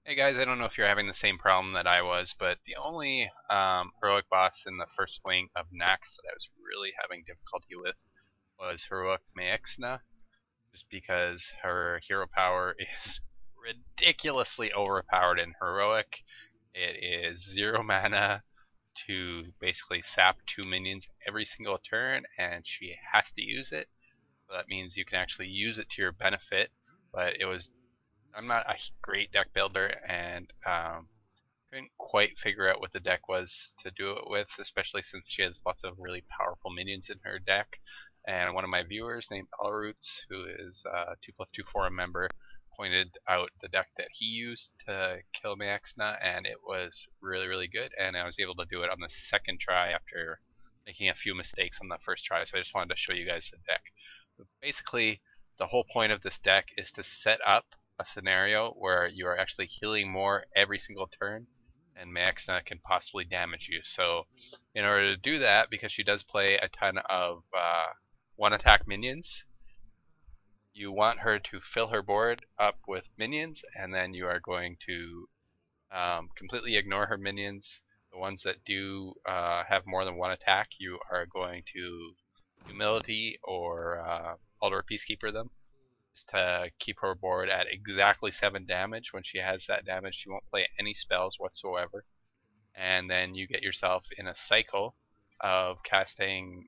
Hey guys, I don't know if you're having the same problem that I was, but the only heroic boss in the first wing of Naxx that I was really having difficulty with was heroic Maexxna, just because her hero power is ridiculously overpowered in heroic. It is 0 mana to basically sap 2 minions every single turn, and she has to use it. So that means you can actually use it to your benefit, but I'm not a great deck builder, and couldn't quite figure out what the deck was to do it with, especially since she has lots of really powerful minions in her deck. And one of my viewers named Alroots, who is a 2+2 forum member, pointed out the deck that he used to kill Maexxna, and it was really, really good. And I was able to do it on the second try after making a few mistakes on the first try, so I just wanted to show you guys the deck. But basically, the whole point of this deck is to set up a scenario where you are actually healing more every single turn, and Maexxna can possibly damage you. So in order to do that, because she does play a ton of one attack minions, you want her to fill her board up with minions, and then you are going to completely ignore her minions. The ones that do have more than one attack, you are going to humility or altar peacekeeper them, just to keep her board at exactly 7 damage. When she has that damage, she won't play any spells whatsoever. And then you get yourself in a cycle of casting,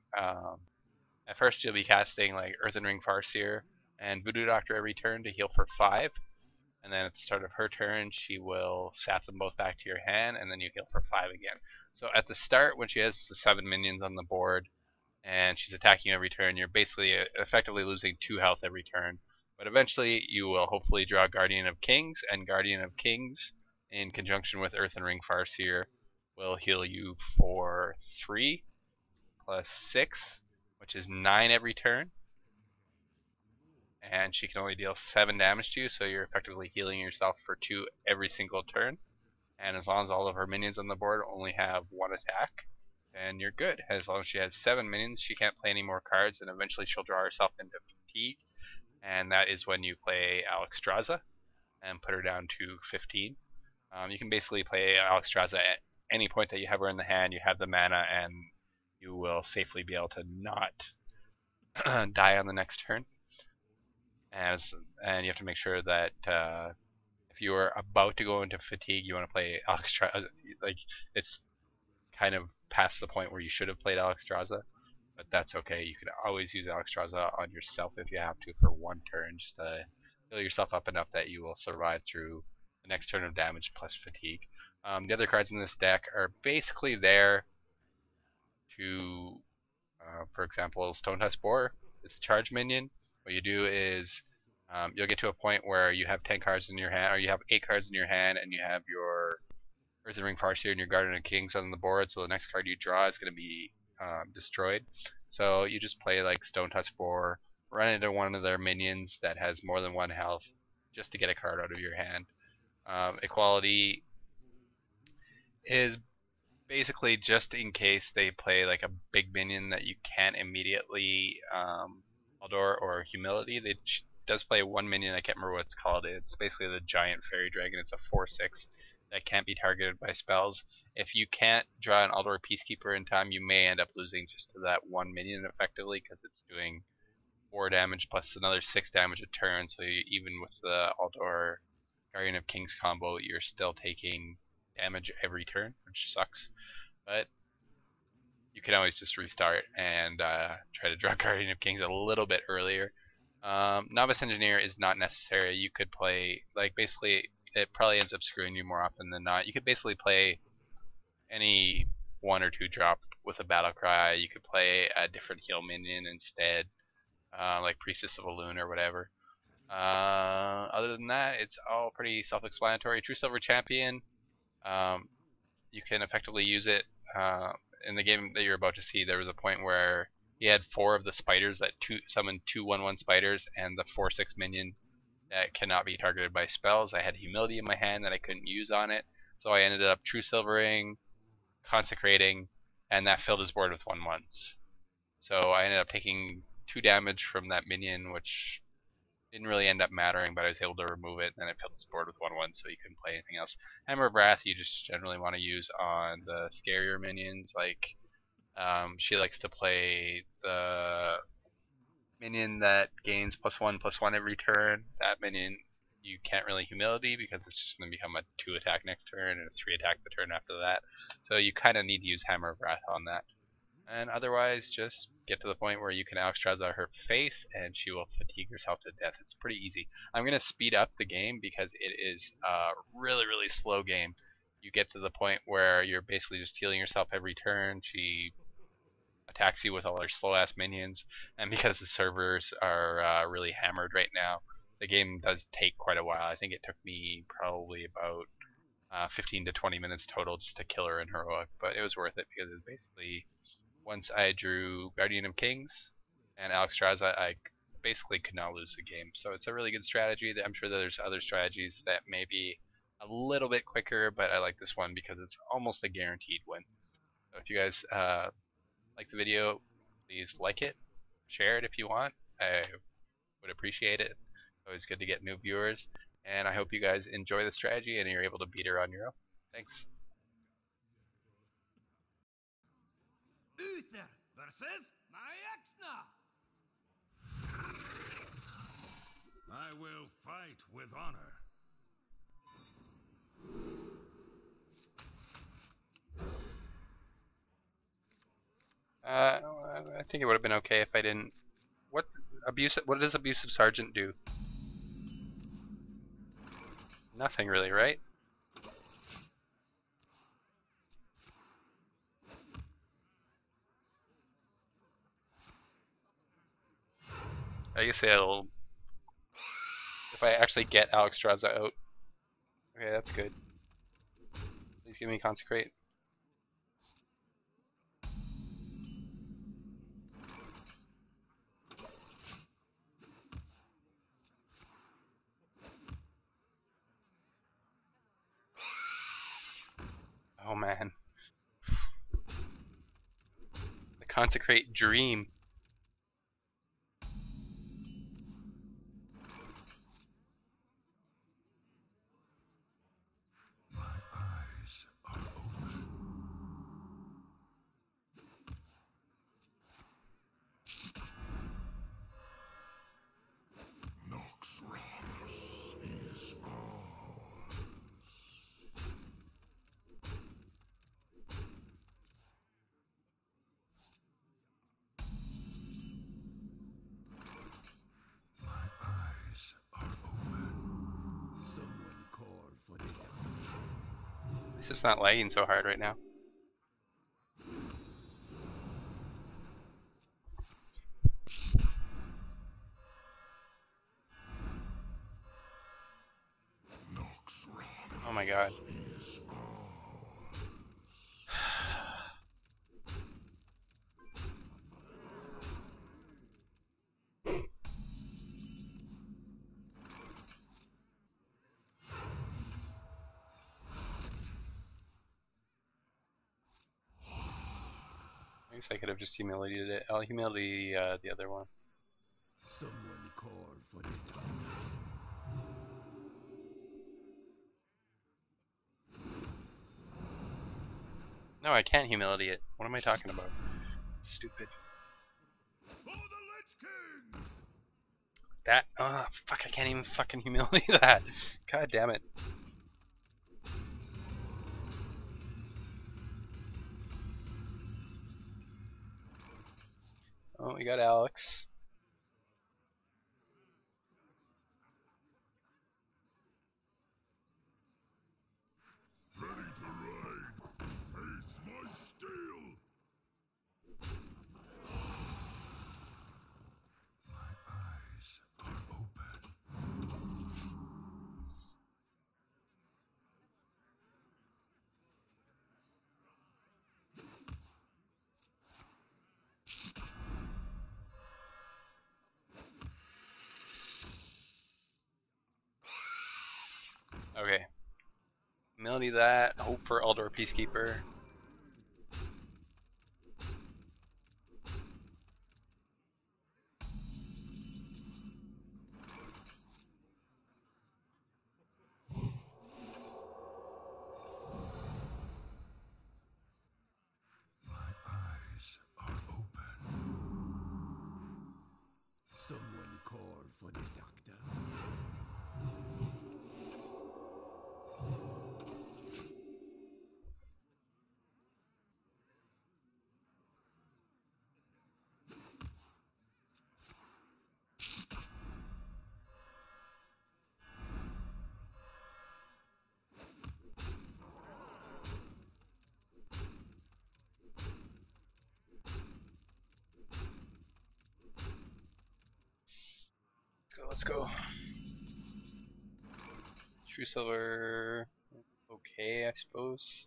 at first you'll be casting like Earthen Ring Farseer and Voodoo Doctor every turn to heal for 5. And then at the start of her turn, she will sap them both back to your hand, and then you heal for 5 again. So at the start, when she has the 7 minions on the board, and she's attacking every turn, you're basically effectively losing 2 health every turn. But eventually you will hopefully draw Guardian of Kings, and Guardian of Kings in conjunction with Earthen Ring Farseer will heal you for 3 plus 6, which is 9 every turn. And she can only deal 7 damage to you, so you're effectively healing yourself for 2 every single turn. And as long as all of her minions on the board only have 1 attack, then you're good. As long as she has 7 minions, she can't play any more cards, and eventually she'll draw herself into fatigue. And that is when you play Alexstrasza and put her down to 15. You can basically play Alexstrasza at any point that you have her in the hand. You have the mana, and you will safely be able to not die on the next turn. And you have to make sure that if you are about to go into fatigue, you want to play Alexstrasza. Like, it's kind of past the point where you should have played Alexstrasza, but that's okay. You can always use Alexstrasza on yourself if you have to for 1 turn, just to fill yourself up enough that you will survive through the next turn of damage plus fatigue. The other cards in this deck are basically there to, for example, Stone Tusk Boar is a charge minion. What you do is you'll get to a point where you have 10 cards in your hand, or you have 8 cards in your hand, and you have your Earthen Ring Farseer and your Guardian of Kings on the board, so the next card you draw is going to be destroyed. So you just play like Stone Tusk Boar, run into one of their minions that has more than 1 health, just to get a card out of your hand. Equality is basically just in case they play like a big minion that you can't immediately Aldor or Humility. They does play 1 minion, I can't remember what it's called. It's basically the giant fairy dragon. It's a 4/6 that can't be targeted by spells. If you can't draw an Aldor Peacekeeper in time, you may end up losing just to that 1 minion effectively, because it's doing 4 damage plus another 6 damage a turn. So even with the Aldor Guardian of Kings combo, you're still taking damage every turn, which sucks. But you can always just restart and try to draw Guardian of Kings a little bit earlier. Novice Engineer is not necessary. You could play, like, basically it probably ends up screwing you more often than not. You could basically play any 1 or 2 drop with a Battle Cry. You could play a different heal minion instead, like Priestess of Elune or whatever. Other than that, it's all pretty self-explanatory. True Silver Champion, you can effectively use it. In the game that you're about to see, there was a point where he had 4 of the spiders that summoned 2/1/1 spiders, and the 4/6 minion that cannot be targeted by spells. I had humility in my hand that I couldn't use on it, so I ended up true silvering, consecrating, and that filled his board with 1/1s. So I ended up taking 2 damage from that minion, which didn't really end up mattering, but I was able to remove it, and then it filled his board with 1/1, so you couldn't play anything else. Hammer of Wrath you just generally want to use on the scarier minions, like she likes to play the minion that gains +1/+1 every turn. That minion you can't really humility because it's just going to become a 2 attack next turn and a 3 attack the turn after that. So you kind of need to use Hammer of Wrath on that. And otherwise, just get to the point where you can Alexstrasza her face and she will fatigue herself to death. It's pretty easy. I'm going to speed up the game because it is a really, really slow game. You get to the point where you're basically just healing yourself every turn. She attacks you with all her slow ass minions, and because the servers are really hammered right now, the game does take quite a while. I think it took me probably about 15 to 20 minutes total just to kill her in heroic, but it was worth it because it's basically once I drew Guardian of Kings and Alexstrasza, I basically could not lose the game. So it's a really good strategy. I'm sure that there's other strategies that may be a little bit quicker, but I like this one because it's almost a guaranteed win. So if you guys like the video, please like it, share it if you want. I would appreciate it. Always good to get new viewers, and I hope you guys enjoy the strategy and you're able to beat her on your own. Thanks. Uther versus Maexxna. I will fight with honor. I think it would have been okay if I didn't. What does abusive sergeant do? Nothing really, right? I guess it'll. If I actually get Alexstrasza out. Okay, that's good. Please give me consecrate. Oh man. The consecrate dream. My eyes are open. Naxxramas is ours. My eyes are open. Someone call for the At least it's not lagging so hard right now. Oh my god. I guess I could have just humiliated it. I'll humiliate the other one. Someone call for the No, I can't humility it. What am I talking about? Stupid. For the Lich King! That. Oh, fuck, I can't even fucking humility that. God damn it. Oh, we got Alex. Ready to ride. Face my steel. My eyes are open. Okay. Melody that. Hope for Eldor Peacekeeper. Someone call for the doctor. Let's go. True Silver. Okay, I suppose.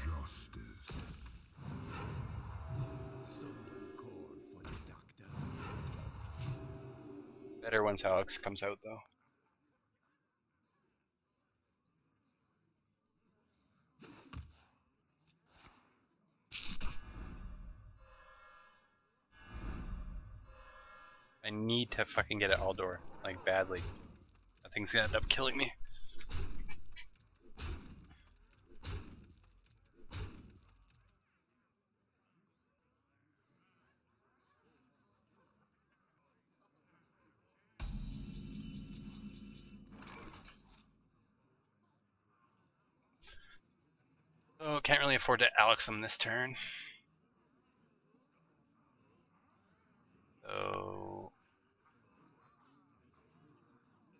Justice. Someone call for the doctor. Better once Alex comes out, though. I need to fucking get it Eldor, like badly. That thing's gonna end up killing me. Oh, can't really afford to Alex him this turn. So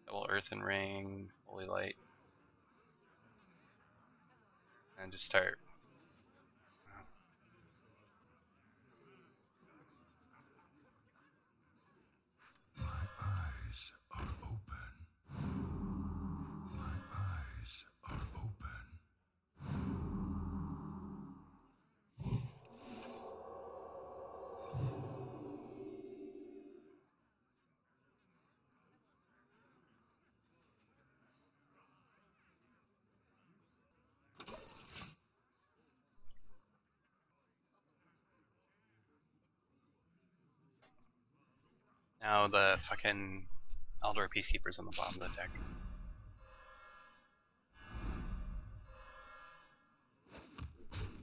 double Earthen Ring, Holy Light, and just start. My eyes are open. My eyes are open. Now the fucking Eldor Peacekeeper's on the bottom of the deck.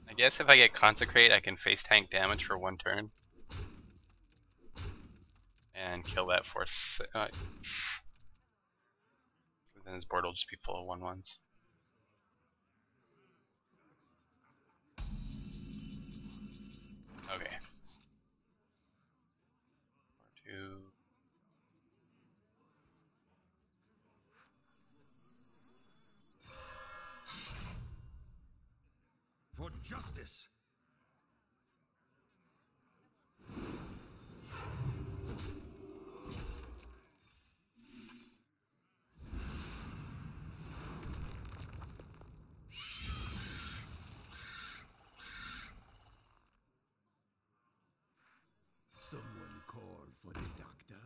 I guess if I get Consecrate, I can face tank damage for one turn. And kill that force. Then his board will just be full of 1/1s. Okay. 4/2. For justice. Someone call for the doctor.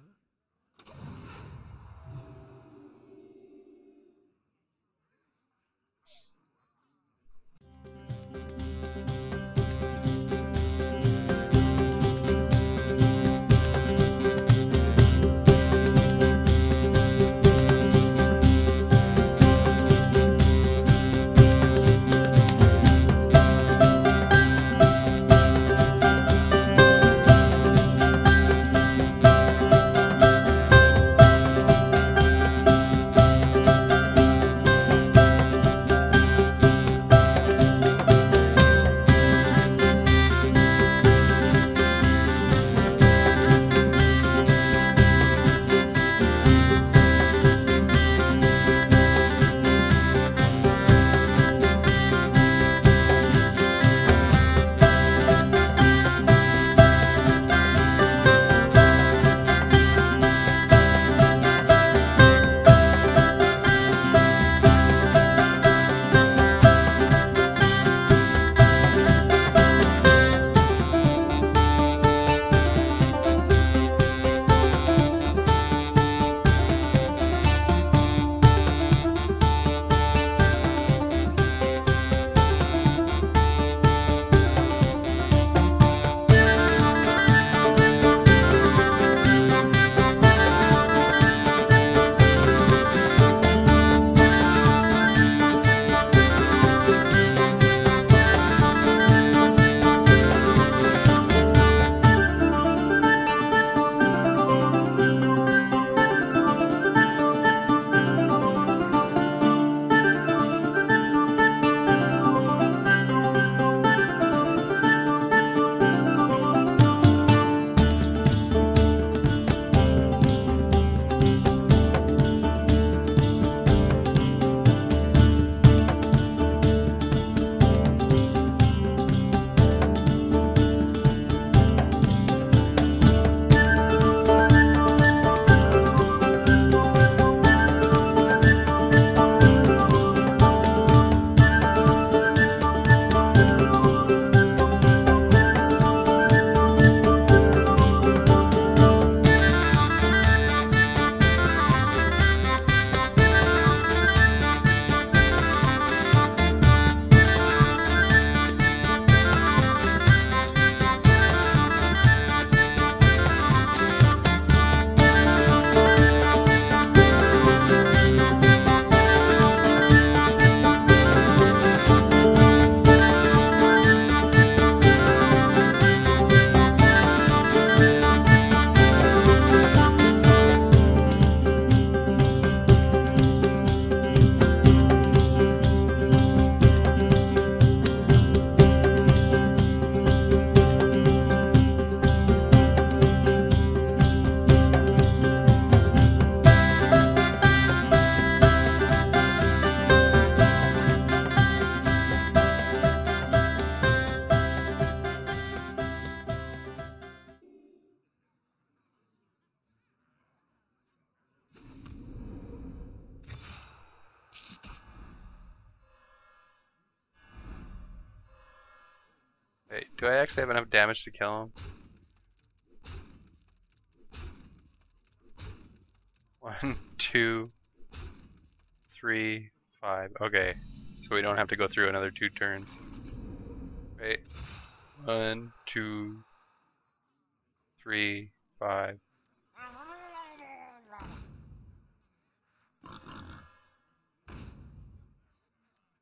Wait, do I actually have enough damage to kill him? 1, 2, 3, 5. Okay, so we don't have to go through another 2 turns. Wait, 1, 2, 3, 5.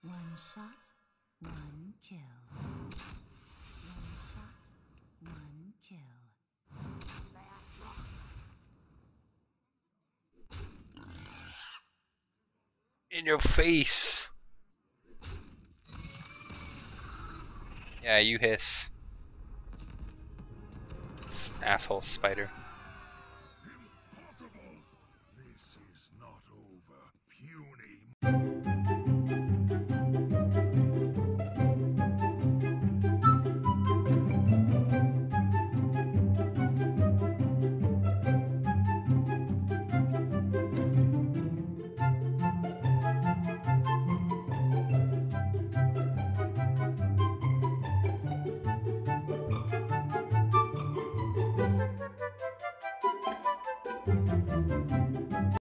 One shot, one kill. One shot, one kill. In your face! Yeah, you hiss. Asshole spider.